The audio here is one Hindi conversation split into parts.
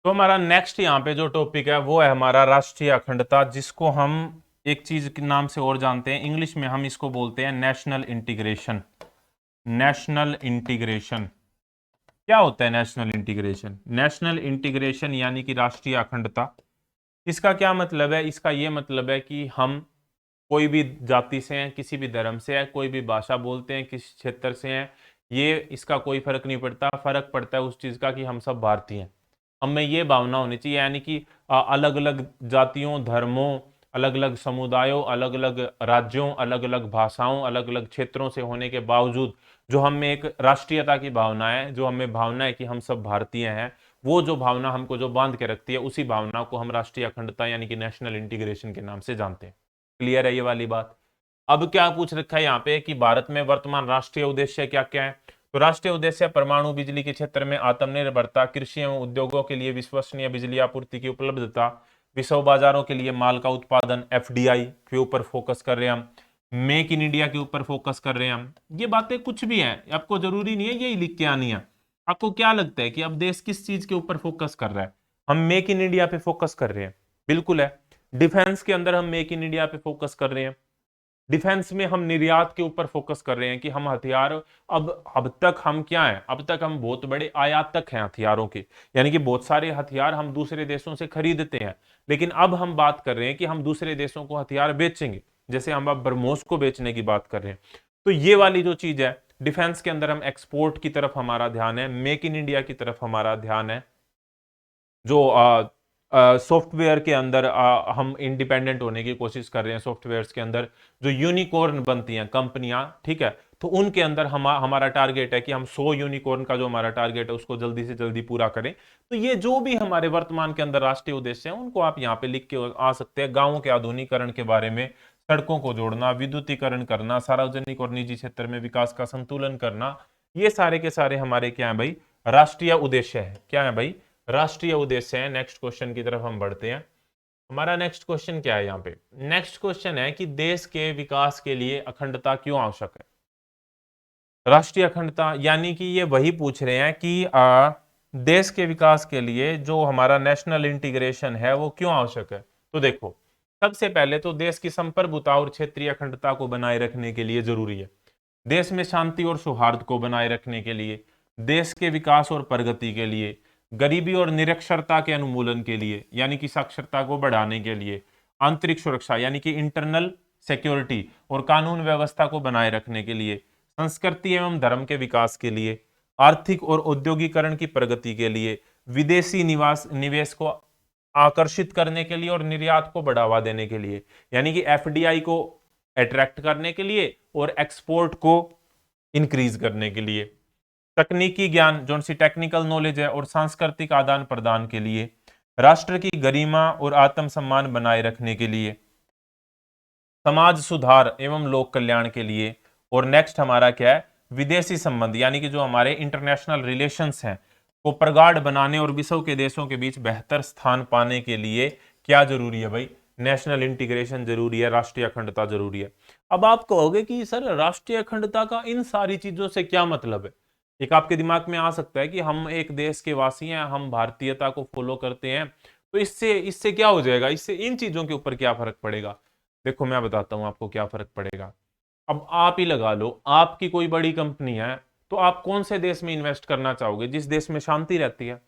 तो हमारा नेक्स्ट यहाँ पे जो टॉपिक है वो है हमारा राष्ट्रीय अखंडता, जिसको हम एक चीज के नाम से और जानते हैं, इंग्लिश में हम इसको बोलते हैं नेशनल इंटीग्रेशन। नेशनल इंटीग्रेशन क्या होता है? नेशनल इंटीग्रेशन, नेशनल इंटीग्रेशन यानी कि राष्ट्रीय अखंडता। इसका क्या मतलब है? इसका ये मतलब है कि हम कोई भी जाति से हैं, किसी भी धर्म से है, कोई भी भाषा बोलते हैं, किस क्षेत्र से हैं, ये इसका कोई फर्क नहीं पड़ता। फर्क पड़ता है उस चीज का कि हम सब भारतीय हैं। हमें ये भावना होनी चाहिए, यानी कि अलग अलग जातियों, धर्मों, अलग अलग समुदायों, अलग अलग राज्यों, अलग अलग भाषाओं, अलग अलग क्षेत्रों से होने के बावजूद जो हमें एक राष्ट्रीयता की भावना है, जो हमें भावना है कि हम सब भारतीय हैं, वो जो भावना हमको जो बांध के रखती है, उसी भावना को हम राष्ट्रीय अखंडता यानी कि नेशनल इंटीग्रेशन के नाम से जानते हैं। क्लियर है ये वाली बात? अब क्या पूछ रखा है यहाँ पे कि भारत में वर्तमान राष्ट्रीय उद्देश्य क्या क्या है? तो राष्ट्रीय उद्देश्य परमाणु बिजली के क्षेत्र में आत्मनिर्भरता, कृषि एवं उद्योगों के लिए विश्वसनीय बिजली आपूर्ति की उपलब्धता, विश्व बाजारों के लिए माल का उत्पादन, एफडीआई के ऊपर फोकस कर रहे हैं हम, मेक इन इंडिया के ऊपर फोकस कर रहे हैं हम। ये बातें कुछ भी हैं, आपको जरूरी नहीं है यही लिख के आनी है। आपको क्या लगता है कि अब देश किस चीज के ऊपर फोकस कर रहा है? हम मेक इन इंडिया पे फोकस कर रहे हैं, बिल्कुल है। डिफेंस के अंदर हम मेक इन इंडिया पे फोकस कर रहे हैं। डिफेंस में हम निर्यात के ऊपर फोकस कर रहे हैं कि हम हथियार, अब तक हम क्या हैं? अब तक हम बहुत बड़े आयातक हैं हथियारों के, यानी कि बहुत सारे हथियार हम दूसरे देशों से खरीदते हैं। लेकिन अब हम बात कर रहे हैं कि हम दूसरे देशों को हथियार बेचेंगे, जैसे हम अब ब्रह्मोस को बेचने की बात कर रहे हैं। तो ये वाली जो चीज है, डिफेंस के अंदर हम एक्सपोर्ट की तरफ हमारा ध्यान है, मेक इन इंडिया की तरफ हमारा ध्यान है। जो सॉफ्टवेयर के अंदर हम इंडिपेंडेंट होने की कोशिश कर रहे हैं। सॉफ्टवेयर्स के अंदर जो यूनिकॉर्न बनती हैं कंपनियां, ठीक है, तो उनके अंदर हमारा टारगेट है कि हम 100 यूनिकॉर्न का जो हमारा टारगेट है उसको जल्दी से जल्दी पूरा करें। तो ये जो भी हमारे वर्तमान के अंदर राष्ट्रीय उद्देश्य हैं उनको आप यहाँ पे लिख के आ सकते हैं। गांवों के आधुनिकीकरण के बारे में, सड़कों को जोड़ना, विद्युतीकरण करना, सार्वजनिक और निजी क्षेत्र में विकास का संतुलन करना, ये सारे के सारे हमारे क्या है भाई? राष्ट्रीय उद्देश्य है। क्या है भाई? राष्ट्रीय उद्देश्य है। नेक्स्ट क्वेश्चन की तरफ हम बढ़ते हैं। हमारा नेक्स्ट क्वेश्चन क्या है यहाँ पे? नेक्स्ट क्वेश्चन है कि देश के विकास के लिए अखंडता क्यों आवश्यक है? राष्ट्रीय अखंडता यानी कि ये वही पूछ रहे हैं कि देश के विकास के लिए जो हमारा नेशनल इंटीग्रेशन है वो क्यों आवश्यक है। तो देखो, सबसे पहले तो देश की संप्रभुता और क्षेत्रीय अखंडता को बनाए रखने के लिए जरूरी है। देश में शांति और सौहार्द को बनाए रखने के लिए, देश के विकास और प्रगति के लिए, गरीबी और निरक्षरता के उन्मूलन के लिए यानी कि साक्षरता को बढ़ाने के लिए, आंतरिक सुरक्षा यानी कि इंटरनल सिक्योरिटी और कानून व्यवस्था को बनाए रखने के लिए, संस्कृति एवं धर्म के विकास के लिए, आर्थिक और औद्योगिकरण की प्रगति के लिए, विदेशी निवेश को आकर्षित करने के लिए और निर्यात को बढ़ावा देने के लिए, यानी कि एफडीआई को अट्रैक्ट करने के लिए और एक्सपोर्ट को इंक्रीज करने के लिए, तकनीकी ज्ञान जो सी टेक्निकल नॉलेज है और सांस्कृतिक आदान प्रदान के लिए, राष्ट्र की गरिमा और आत्मसम्मान बनाए रखने के लिए, समाज सुधार एवं लोक कल्याण के लिए, और नेक्स्ट हमारा क्या है? विदेशी संबंध यानी कि जो हमारे इंटरनेशनल रिलेशंस हैं को प्रगाढ़ बनाने और विश्व के देशों के बीच बेहतर स्थान पाने के लिए क्या जरूरी है भाई? नेशनल इंटीग्रेशन जरूरी है, राष्ट्रीय अखंडता जरूरी है। अब आप कहोगे कि सर राष्ट्रीय अखंडता का इन सारी चीजों से क्या मतलब है? एक आपके दिमाग में आ सकता है कि हम एक देश के वासी हैं, हम भारतीयता को फॉलो करते हैं, तो इससे इससे क्या हो जाएगा? इससे इन चीजों के ऊपर क्या फर्क पड़ेगा? देखो मैं बताता हूं आपको क्या फर्क पड़ेगा। अब आप ही लगा लो, आपकी कोई बड़ी कंपनी है, तो आप कौन से देश में इन्वेस्ट करना चाहोगे? जिस देश में शांति रहती है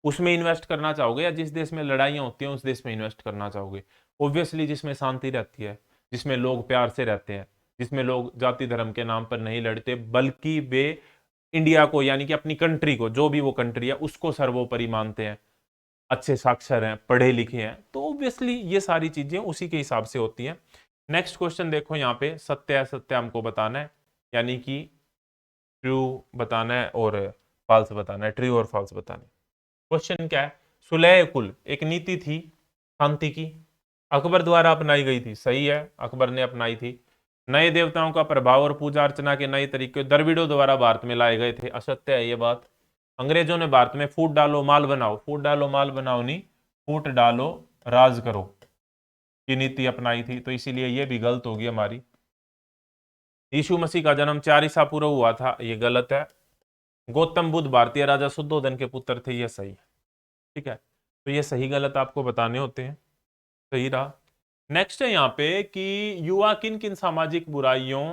उसमें इन्वेस्ट करना चाहोगे, या जिस देश में लड़ाइयां होती हैं उस देश में इन्वेस्ट करना चाहोगे? ऑब्वियसली जिसमें शांति रहती है, जिसमें लोग प्यार से रहते हैं, जिसमें लोग जाति धर्म के नाम पर नहीं लड़ते, बल्कि वे इंडिया को यानी कि अपनी कंट्री को, जो भी वो कंट्री है उसको सर्वोपरि मानते हैं, अच्छे साक्षर हैं, पढ़े लिखे हैं, तो ऑब्वियसली ये सारी चीजें उसी के हिसाब से होती हैं। नेक्स्ट क्वेश्चन देखो, यहाँ पे सत्य असत्य हमको बताना है, यानी कि ट्रू बताना है और फॉल्स बताना है, ट्रू और फॉल्स बताना है। क्वेश्चन क्या है? सुलह कुल एक नीति थी शांति की, अकबर द्वारा अपनाई गई थी। सही है, अकबर ने अपनाई थी। नए देवताओं का प्रभाव और पूजा अर्चना के नए तरीके द्रविड़ों द्वारा भारत में लाए गए थे। असत्य है ये बात। अंग्रेजों ने भारत में फूट डालो माल बनाओ, फूट डालो माल बनाओ नहीं, फूट डालो राज करो की नीति अपनाई थी, तो इसीलिए ये भी गलत होगी हमारी। यीशु मसीह का जन्म 4 ईसा पूर्व हुआ था, ये गलत है। गौतम बुद्ध भारतीय राजा शुद्धोधन के पुत्र थे, ये सही है। ठीक है, तो ये सही गलत आपको बताने होते हैं। सही रहा। नेक्स्ट है यहाँ पे कि युवा किन किन सामाजिक बुराइयों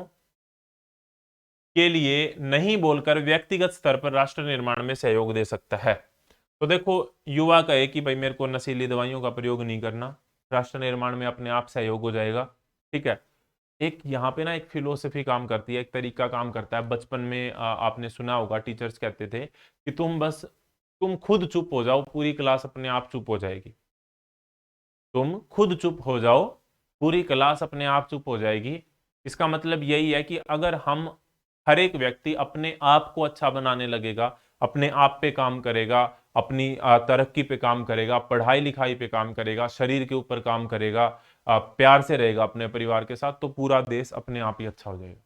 के लिए नहीं बोलकर व्यक्तिगत स्तर पर राष्ट्र निर्माण में सहयोग दे सकता है। तो देखो, युवा कहे कि भाई मेरे को नशीली दवाइयों का प्रयोग नहीं करना, राष्ट्र निर्माण में अपने आप सहयोग हो जाएगा। ठीक है, एक यहाँ पे ना एक फिलोसफी काम करती है, एक तरीका काम करता है। बचपन में आपने सुना होगा, टीचर्स कहते थे कि तुम खुद चुप हो जाओ, पूरी क्लास अपने आप चुप हो जाएगी। तुम खुद चुप हो जाओ, पूरी क्लास अपने आप चुप हो जाएगी। इसका मतलब यही है कि अगर हम, हर एक व्यक्ति अपने आप को अच्छा बनाने लगेगा, अपने आप पे काम करेगा, अपनी तरक्की पे काम करेगा, पढ़ाई लिखाई पे काम करेगा, शरीर के ऊपर काम करेगा, प्यार से रहेगा अपने परिवार के साथ, तो पूरा देश अपने आप ही अच्छा हो जाएगा।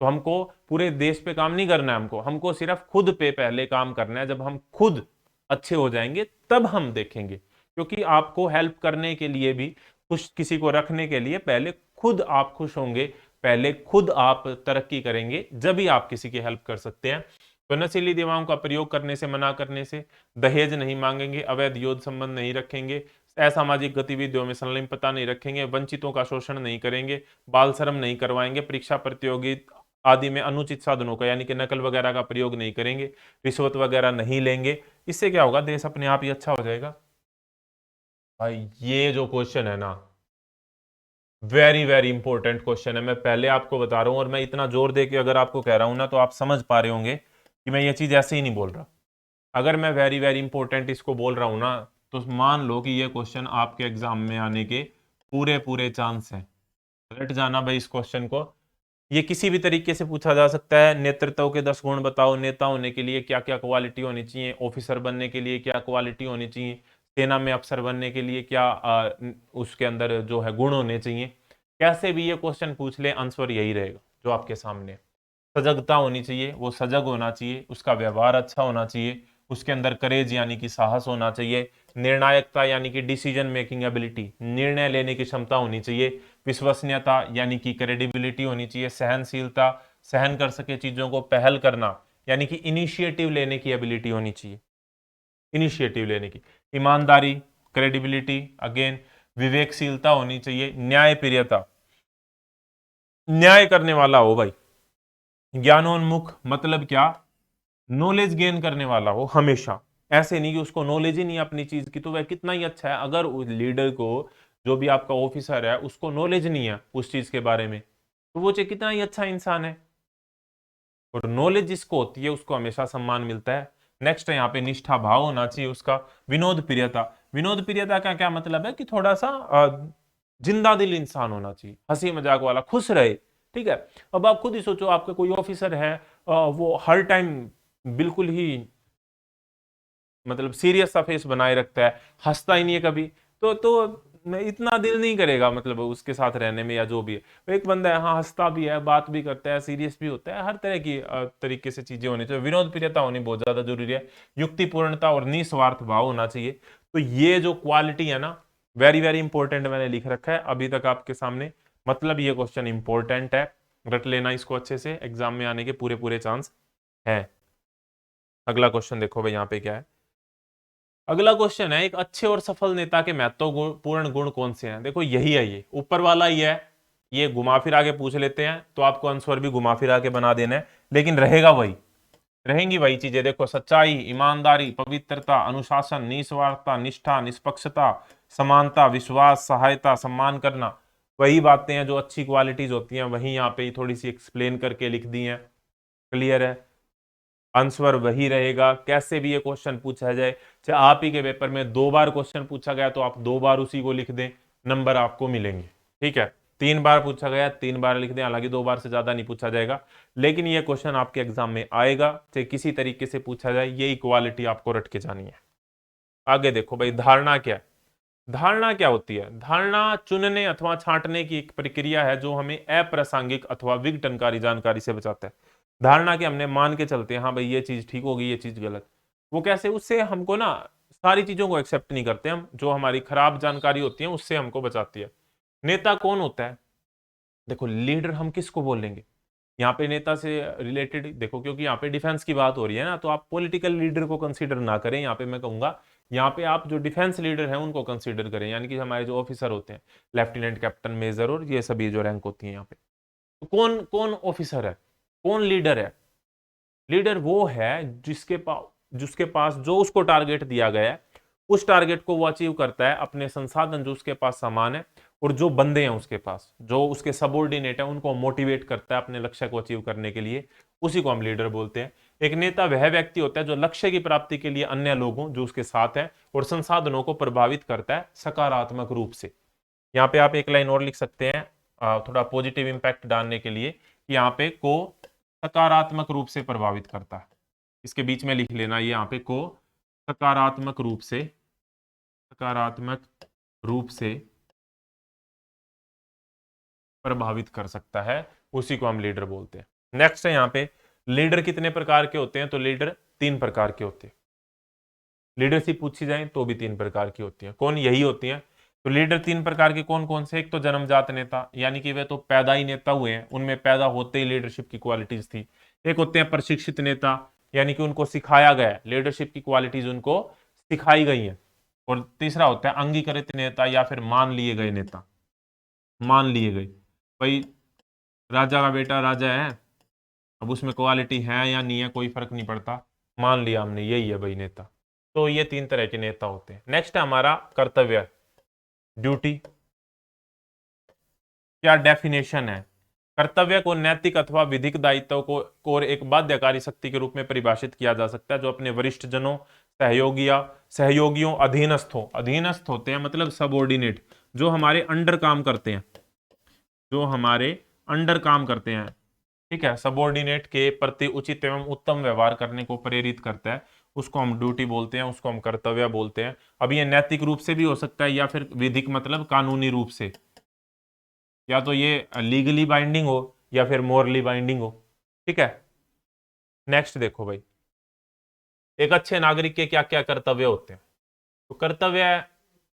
तो हमको पूरे देश पे काम नहीं करना है, हमको सिर्फ खुद पे पहले काम करना है। जब हम खुद अच्छे हो जाएंगे तब हम देखेंगे, क्योंकि आपको हेल्प करने के लिए भी, खुश किसी को रखने के लिए पहले खुद आप खुश होंगे, पहले खुद आप तरक्की करेंगे, जब ही आप किसी की हेल्प कर सकते हैं। तो नशीली दवाओं का प्रयोग करने से मना करने से, दहेज नहीं मांगेंगे, अवैध यौन संबंध नहीं रखेंगे, असामाजिक गतिविधियों में संलिप्तता नहीं रखेंगे, वंचितों का शोषण नहीं करेंगे, बाल श्रम नहीं करवाएंगे, परीक्षा प्रतियोगी आदि में अनुचित साधनों का यानी कि नकल वगैरह का प्रयोग नहीं करेंगे, रिश्वत वगैरह नहीं लेंगे। इससे क्या होगा, देश अपने आप ही अच्छा हो जाएगा। भाई ये जो क्वेश्चन है ना, वेरी वेरी इंपॉर्टेंट क्वेश्चन है। मैं पहले आपको बता रहा हूं, और मैं इतना जोर दे के अगर आपको कह रहा हूं ना, तो आप समझ पा रहे होंगे कि मैं ये चीज ऐसे ही नहीं बोल रहा। अगर मैं वेरी वेरी इंपॉर्टेंट इसको बोल रहा हूं ना, तो मान लो कि ये क्वेश्चन आपके एग्जाम में आने के पूरे पूरे चांस हैं। रट जाना भाई इस क्वेश्चन को। ये किसी भी तरीके से पूछा जा सकता है। नेतृत्व के 10 गुण बताओ, नेता होने के लिए क्या क्या क्वालिटी होनी चाहिए, ऑफिसर बनने के लिए क्या क्वालिटी होनी चाहिए, सेना में अफसर बनने के लिए क्या उसके अंदर जो है गुण होने चाहिए। कैसे भी ये क्वेश्चन पूछ ले, आंसर यही रहेगा जो आपके सामने है। सजगता होनी चाहिए, वो सजग होना चाहिए, उसका व्यवहार अच्छा होना चाहिए, उसके अंदर करेज यानी कि साहस होना चाहिए, निर्णायकता यानी कि डिसीजन मेकिंग एबिलिटी, निर्णय लेने की क्षमता होनी चाहिए, विश्वसनीयता यानी कि क्रेडिबिलिटी होनी चाहिए, सहनशीलता, सहन कर सके चीजों को, पहल करना यानी कि इनिशिएटिव लेने की एबिलिटी होनी चाहिए, इनिशिएटिव लेने की, ईमानदारी, क्रेडिबिलिटी अगेन, विवेकशीलता होनी चाहिए, न्यायप्रियता, न्याय करने वाला हो भाई, ज्ञानोन्मुख मतलब क्या, नॉलेज गेन करने वाला हो हमेशा। ऐसे नहीं कि उसको नॉलेज ही नहीं अपनी चीज की, तो वह कितना ही अच्छा है, अगर उस लीडर को, जो भी आपका ऑफिसर है, उसको नॉलेज नहीं है उस चीज के बारे में, तो वो चाहे कितना ही अच्छा इंसान है। और नॉलेज जिसको होती है उसको हमेशा सम्मान मिलता है। नेक्स्ट है यहाँ पे निष्ठा भाव होना चाहिए उसका, विनोद प्रियता, विनोद प्रियता का क्या मतलब है कि थोड़ा सा जिंदा दिल इंसान होना चाहिए, हंसी मजाक वाला, खुश रहे। ठीक है, अब आप खुद ही सोचो, आपका कोई ऑफिसर है, वो हर टाइम बिल्कुल ही मतलब सीरियस सा फेस बनाए रखता है, हंसता ही नहीं है कभी, तो इतना दिल नहीं करेगा मतलब उसके साथ रहने में, या जो भी है। तो एक बंदा है, हाँ हंसता भी है, बात भी करता है, सीरियस भी होता है, हर तरह की तरीके से चीजें होनी चाहिए। विनोद प्रियता होनी बहुत ज्यादा जरूरी है। युक्तिपूर्णता और निस्वार्थ भाव होना चाहिए। तो ये जो क्वालिटी है ना, वेरी वेरी इंपॉर्टेंट मैंने लिख रखा है अभी तक आपके सामने। मतलब ये क्वेश्चन इंपॉर्टेंट है, रट लेना इसको अच्छे से, एग्जाम में आने के पूरे पूरे चांस है। अगला क्वेश्चन देखो भाई, यहाँ पे क्या है। अगला क्वेश्चन है, एक अच्छे और सफल नेता के महत्वपूर्ण गुण कौन से हैं। देखो यही है, ये ऊपर वाला ही है। ये घुमा फिरा के पूछ लेते हैं तो आपको आंसर भी घुमा फिरा के बना देना है, लेकिन रहेगा वही, रहेंगी वही चीजें। देखो, सच्चाई, ईमानदारी, पवित्रता, अनुशासन, निस्वार्थता, निष्ठा, निष्पक्षता, समानता, विश्वास, सहायता, सम्मान करना, वही बातें हैं जो अच्छी क्वालिटीज होती हैं। वही यहाँ पे थोड़ी सी एक्सप्लेन करके लिख दी हैं। क्लियर है, आंसर वही रहेगा। कैसे भी ये क्वेश्चन पूछा जाए, चाहे आप ही के पेपर में 2 बार क्वेश्चन पूछा गया तो आप 2 बार उसी को लिख दें, नंबर आपको मिलेंगे। ठीक है, 3 बार पूछा गया 3 बार लिख दें, हालांकि 2 बार से ज्यादा नहीं पूछा जाएगा, लेकिन ये क्वेश्चन आपके एग्जाम में आएगा, चाहे किसी तरीके से पूछा जाए, ये इक्वालिटी आपको रट के जानी है। आगे देखो भाई, धारणा क्या है। धारणा क्या होती है। धारणा चुनने अथवा छांटने की एक प्रक्रिया है जो हमें अप्रासंगिक अथवा विघटनकारी जानकारी से बचाता है। धारणा के हमने मान के चलते हैं, हाँ भाई ये चीज ठीक होगी, ये चीज गलत। वो कैसे, उससे हमको ना सारी चीजों को एक्सेप्ट नहीं करते हम, जो हमारी खराब जानकारी होती है उससे हमको बचाती है। नेता कौन होता है। देखो, लीडर हम किसको बोलेंगे, यहाँ पे नेता से रिलेटेड देखो, क्योंकि यहाँ पे डिफेंस की बात हो रही है ना, तो आप पॉलिटिकल लीडर को कंसीडर ना करें। यहाँ पे मैं कहूंगा यहाँ पे आप जो डिफेंस लीडर हैं उनको कंसीडर करें, यानी कि हमारे जो ऑफिसर होते हैं, लेफ्टिनेंट, कैप्टन, मेजर और ये सभी जो रैंक होती है यहाँ पे। तो कौन कौन ऑफिसर है, कौन लीडर है? लीडर वो है जिसके पास जो उसको टारगेट दिया गया है, उस टारगेट को वो अचीव करता है, अपने संसाधन जो उसके पास सामान है और जो बंदे हैं उसके पास, जो उसके सबऑर्डिनेट है, उनको मोटिवेट करता है अपने लक्ष्य को अचीव करने के लिए, उसी को हम लीडर बोलते हैं। एक नेता वह व्यक्ति होता है जो लक्ष्य की प्राप्ति के लिए अन्य लोगों जो उसके साथ है और संसाधनों को प्रभावित करता है सकारात्मक रूप से। यहाँ पे आप एक लाइन और लिख सकते हैं थोड़ा पॉजिटिव इंपैक्ट डालने के लिए, कि यहाँ पे को सकारात्मक रूप से प्रभावित करता है। इसके बीच में लिख लेना ये यहाँ पे को सकारात्मक रूप से प्रभावित कर सकता है, उसी को हम लीडर बोलते हैं। नेक्स्ट है यहाँ पे लीडर कितने प्रकार के होते हैं, तो लीडर 3 प्रकार के होते हैं। लीडरशिप पूछी जाए तो भी 3 प्रकार की होती है। कौन? यही होती है। तो लीडर 3 प्रकार के कौन कौन से? एक तो जन्मजात नेता, यानी कि वे तो पैदा ही नेता हुए हैं, उनमें पैदा होते ही लीडरशिप की क्वालिटीज थी। एक होते हैं प्रशिक्षित नेता, यानी कि उनको सिखाया गया है, लीडरशिप की क्वालिटीज उनको सिखाई गई है। और तीसरा होता है अंगीकृत नेता या फिर मान लिए गए नेता। मान लिए गए भाई, राजा का बेटा राजा है, अब उसमें क्वालिटी है या नहीं है कोई फर्क नहीं पड़ता, मान लिया हमने यही है भाई नेता। तो ये 3 तरह के नेता होते हैं। नेक्स्ट है हमारा कर्तव्य, ड्यूटी। क्या डेफिनेशन है? कर्तव्य को नैतिक अथवा विधिक दायित्व को और एक बाध्यकारी शक्ति के रूप में परिभाषित किया जा सकता है, जो अपने वरिष्ठ जनों, सहयोगियों, अधीनस्थ होते हैं, मतलब सबऑर्डिनेट, जो हमारे अंडर काम करते हैं, ठीक है, सबऑर्डिनेट के प्रति उचित एवं उत्तम व्यवहार करने को प्रेरित करता है, उसको हम ड्यूटी बोलते हैं, उसको हम कर्तव्य बोलते हैं। अब ये नैतिक रूप से भी हो सकता है या फिर विधिक मतलब कानूनी रूप से, या तो ये लीगली बाइंडिंग हो या फिर मोरली बाइंडिंग हो। ठीक है, नेक्स्ट देखो भाई, एक अच्छे नागरिक के क्या क्या कर्तव्य होते हैं। तो कर्तव्य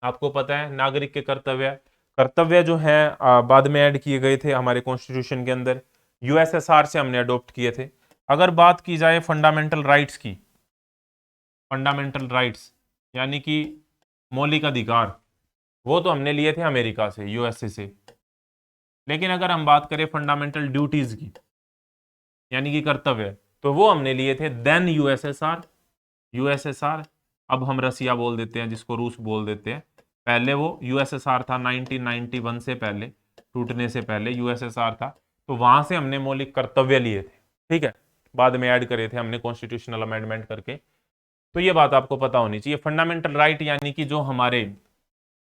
आपको पता है, नागरिक के कर्तव्य जो है बाद में ऐड किए गए थे हमारे कॉन्स्टिट्यूशन के अंदर, यूएसएसआर से हमने अडॉप्ट किए थे। अगर बात की जाए फंडामेंटल राइट्स की, फंडामेंटल राइट्स यानी कि मौलिक अधिकार, वो तो हमने लिए थे अमेरिका से, यूएसए से। लेकिन अगर हम बात करें फंडामेंटल ड्यूटीज की, यानी कि कर्तव्य, तो वो हमने लिए थे देन यूएसएसआर। अब हम रसिया बोल देते हैं, जिसको रूस बोल देते हैं। पहले वो यूएसएसआर था, 1991 से पहले, टूटने से पहले यूएसएसआर था। तो वहां से हमने मौलिक कर्तव्य लिए थे। ठीक है, बाद में ऐड करे थे हमने कॉन्स्टिट्यूशनल अमेंडमेंट करके। तो ये बात आपको पता होनी चाहिए। फंडामेंटल राइट यानी कि जो हमारे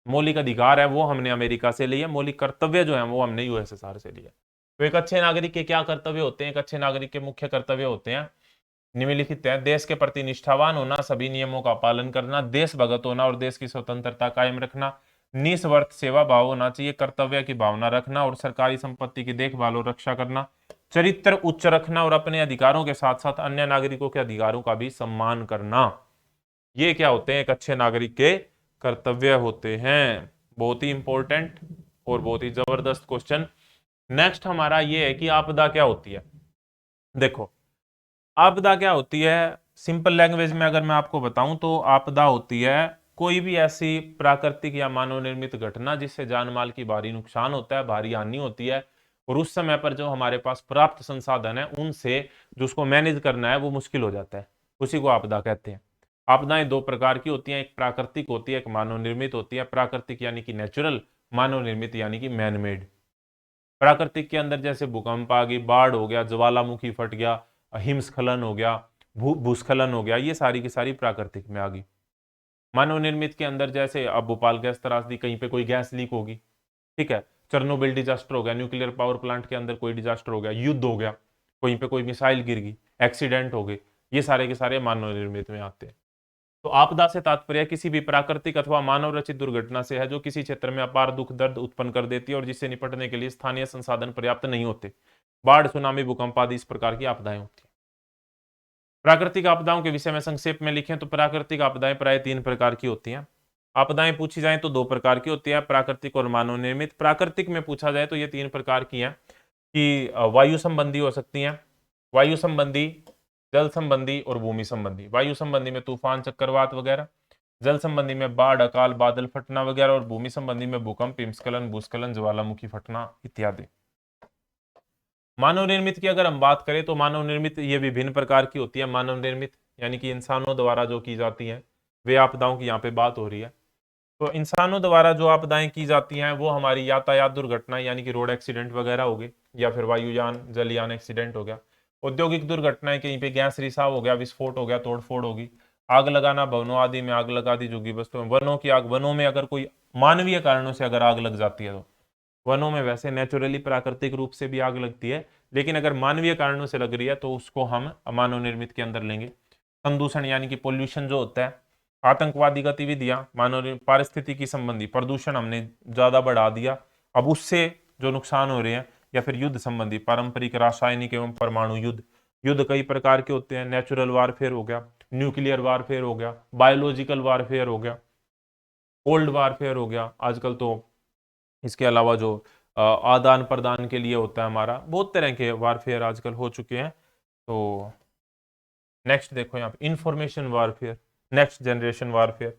मौलिक अधिकार है वो हमने अमेरिका से लिए, मौलिक कर्तव्य जो है वो हमने यूएसएसआर से लिया। तो एक अच्छे नागरिक के क्या कर्तव्य होते हैं? एक अच्छे नागरिक के मुख्य कर्तव्य होते हैं, निम्नलिखित है। देश के प्रति निष्ठावान होना, सभी नियमों का पालन करना, देशभक्त होना और देश की स्वतंत्रता कायम रखना, निस्वार्थ सेवा भाव होना चाहिए, कर्तव्य की भावना रखना और सरकारी संपत्ति की देखभाल और रक्षा करना, चरित्र उच्च रखना और अपने अधिकारों के साथ साथ अन्य नागरिकों के अधिकारों का भी सम्मान करना। ये क्या होते हैं? एक अच्छे नागरिक के कर्तव्य होते हैं। बहुत ही इंपॉर्टेंट और बहुत ही जबरदस्त क्वेश्चन। नेक्स्ट हमारा ये है कि आपदा क्या होती है। देखो, आपदा क्या होती है, सिंपल लैंग्वेज में अगर मैं आपको बताऊं तो आपदा होती है कोई भी ऐसी प्राकृतिक या मानव निर्मित घटना जिससे जान माल की भारी नुकसान होता है, भारी हानि होती है, और उस समय पर जो हमारे पास प्राप्त संसाधन है उनसे जो उसको मैनेज करना है वो मुश्किल हो जाता है, उसी को आपदा कहते हैं। आपदाएं 2 प्रकार की होती हैं, एक प्राकृतिक होती है, एक मानव निर्मित होती है। प्राकृतिक यानी कि नेचुरल, मानव निर्मित यानी कि मैन मेड। प्राकृतिक के अंदर जैसे भूकंप आ गई, बाढ़ हो गया, ज्वालामुखी फट गया, हिमस्खलन हो गया, भूस्खलन हो गया, ये सारी की सारी प्राकृतिक में आ गई। मानव निर्मित के अंदर जैसे अब भोपाल गैस त्रासदी, कहीं पे कोई गैस लीक होगी, ठीक है, चेरनोबिल डिजास्टर हो गया, न्यूक्लियर पावर प्लांट के अंदर कोई डिजास्टर हो गया, युद्ध हो गया, कहीं पे कोई मिसाइल गिर गई, एक्सीडेंट हो गए, ये सारे के सारे मानव निर्मित में आते हैं। तो आपदा से तात्पर्य किसी भी प्राकृतिक अथवा मानव रचित दुर्घटना से है जो किसी क्षेत्र में अपार दुख दर्द उत्पन्न कर देती है और जिससे निपटने के लिए स्थानीय संसाधन पर्याप्त नहीं होते। बाढ़, सुनामी, भूकंप आदि इस प्रकार की आपदाएं होती हैं। प्राकृतिक आपदाओं के विषय में संक्षेप में लिखें तो प्राकृतिक आपदाएं प्राय 3 प्रकार की होती हैं। आपदाएं पूछी जाए तो 2 प्रकार की होती है, प्राकृतिक और मानव निर्मित। प्राकृतिक में पूछा जाए तो ये 3 प्रकार की हैं कि वायु संबंधी हो सकती हैं, वायु संबंधी, जल संबंधी और भूमि संबंधी। वायु संबंधी में तूफान, चक्रवात वगैरह, जल संबंधी में बाढ़, अकाल, बादल फटना वगैरह, और भूमि संबंधी में भूकंप, हिमस्खलन, भूस्खलन, ज्वालामुखी फटना इत्यादि। मानव निर्मित की अगर हम बात करें तो मानव निर्मित ये विभिन्न प्रकार की होती है। मानव निर्मित यानी कि इंसानों द्वारा जो की जाती हैं वे आपदाओं की यहाँ पे बात हो रही है। तो इंसानों द्वारा जो आपदाएं की जाती हैं वो हमारी यातायात दुर्घटना यानी कि रोड एक्सीडेंट वगैरह हो गए, या फिर वायुयान जलयान एक्सीडेंट हो गया। औद्योगिक दुर्घटनाएं, कहीं पे गैस रिसाव हो गया, विस्फोट हो गया, तोड़फोड़ होगी। आग लगाना, भवनों आदि में आग लगा दी जोगी वस्तुओं, वनों की आग, वनों में अगर कोई मानवीय कारणों से अगर आग लग जाती है तो, वनों में वैसे नेचुरली प्राकृतिक रूप से भी आग लगती है, लेकिन अगर मानवीय कारणों से लग रही है तो उसको हम मानव निर्मित के अंदर लेंगे। प्रदूषण यानी कि पोल्यूशन जो होता है, आतंकवादी गतिविधियां, मानव पारिस्थितिकी संबंधी प्रदूषण हमने ज्यादा बढ़ा दिया, अब उससे जो नुकसान हो रहे हैं, या फिर युद्ध संबंधी, पारंपरिक रासायनिक एवं परमाणु युद्ध। युद्ध कई प्रकार के होते हैं, नेचुरल वारफेयर हो गया, न्यूक्लियर वारफेयर हो गया, बायोलॉजिकल वारफेयर हो गया, कोल्ड वारफेयर हो गया आजकल तो। इसके अलावा जो आदान प्रदान के लिए होता है हमारा, बहुत तरह के वारफेयर आजकल हो चुके हैं। तो नेक्स्ट देखो यहाँ पे information warfare, next generation warfare.